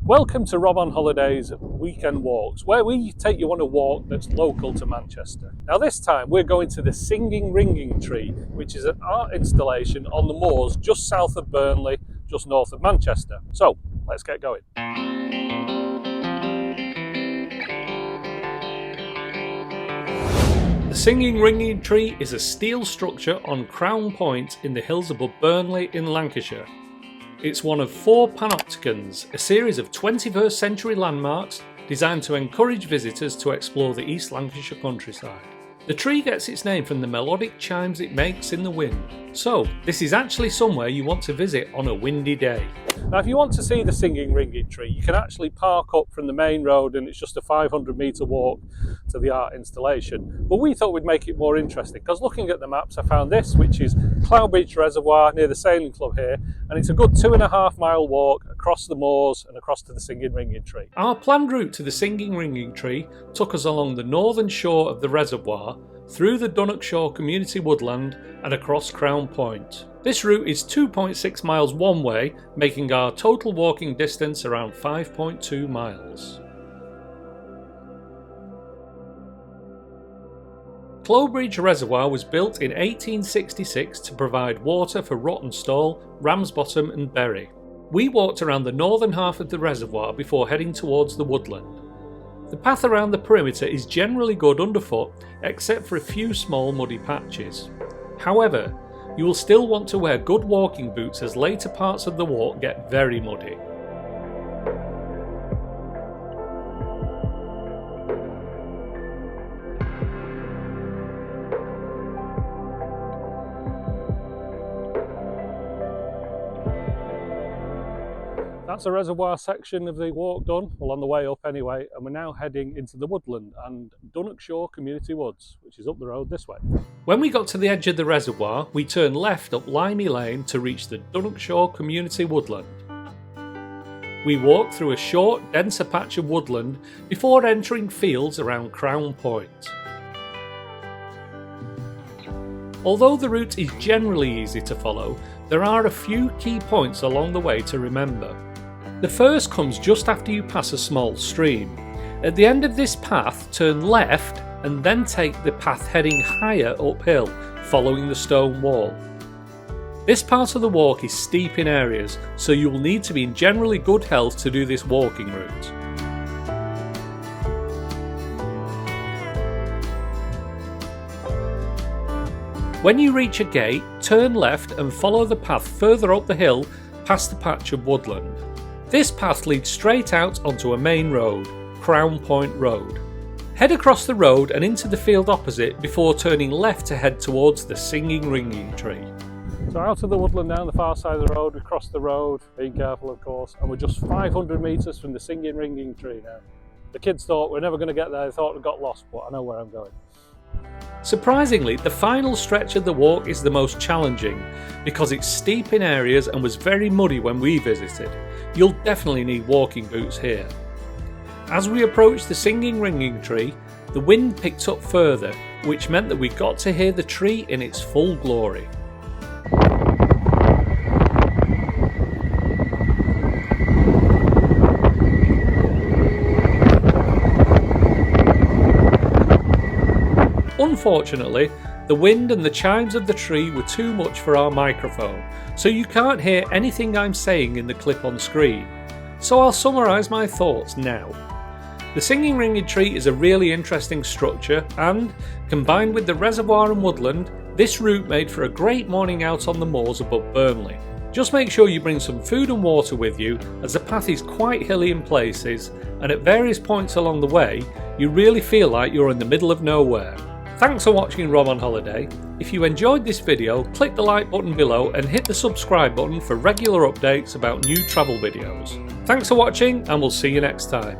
Welcome to Rob on Holiday's Weekend Walks, where we take you on a walk that's local to Manchester. Now this time we're going to the Singing Ringing Tree, which is an art installation on the moors just south of Burnley, just north of Manchester. So, let's get going. The Singing Ringing Tree is a steel structure on Crown Point in the hills above Burnley in Lancashire. It's one of 4 panopticons, a series of 21st century landmarks designed to encourage visitors to explore the East Lancashire countryside. The tree gets its name from the melodic chimes it makes in the wind, so this is actually somewhere you want to visit on a windy day. Now if you want to see the Singing Ringing Tree, you can actually park up from the main road and it's just a 500-metre walk to the art installation. But we thought we'd make it more interesting because looking at the maps I found this, which is Clowbridge Reservoir near the sailing club here, and it's a good 2.5 mile walk across the moors and across to the Singing Ringing Tree. Our planned route to the Singing Ringing Tree took us along the northern shore of the reservoir, through the Dunnockshire Community Woodland and across Crown Point. This route is 2.6 miles one way, making our total walking distance around 5.2 miles. Clowbridge Reservoir was built in 1866 to provide water for Rottenstall, Ramsbottom and Bury. We walked around the northern half of the reservoir before heading towards the woodland. The path around the perimeter is generally good underfoot, except for a few small muddy patches. However, you will still want to wear good walking boots as later parts of the walk get very muddy. That's the reservoir section of the walk done, well on the way up anyway, and we're now heading into the woodland and Dunnockshire Community Woods, which is up the road this way. When we got to the edge of the reservoir, we turned left up Limey Lane to reach the Dunnockshire Community Woodland. We walked through a short, denser patch of woodland before entering fields around Crown Point. Although the route is generally easy to follow, there are a few key points along the way to remember. The first comes just after you pass a small stream. At the end of this path, turn left and then take the path heading higher uphill, following the stone wall. This part of the walk is steep in areas, so you will need to be in generally good health to do this walking route. When you reach a gate, turn left and follow the path further up the hill past the patch of woodland. This path leads straight out onto a main road, Crown Point Road. Head across the road and into the field opposite before turning left to head towards the Singing Ringing Tree. So out of the woodland down the far side of the road, we crossed the road, being careful of course, and we're just 500 metres from the Singing Ringing Tree now. The kids thought we're never going to get there, they thought we got lost, but I know where I'm going. Surprisingly, the final stretch of the walk is the most challenging because it's steep in areas and was very muddy when we visited. You'll definitely need walking boots here. As we approached the Singing Ringing Tree, the wind picked up further, which meant that we got to hear the tree in its full glory. Unfortunately, the wind and the chimes of the tree were too much for our microphone, so you can't hear anything I'm saying in the clip on screen. So I'll summarise my thoughts now. The Singing Ringing Tree is a really interesting structure and, combined with the reservoir and woodland, this route made for a great morning out on the moors above Burnley. Just make sure you bring some food and water with you, as the path is quite hilly in places and at various points along the way you really feel like you're in the middle of nowhere. Thanks for watching Rob on Holiday. If you enjoyed this video, click the like button below and hit the subscribe button for regular updates about new travel videos. Thanks for watching and we'll see you next time.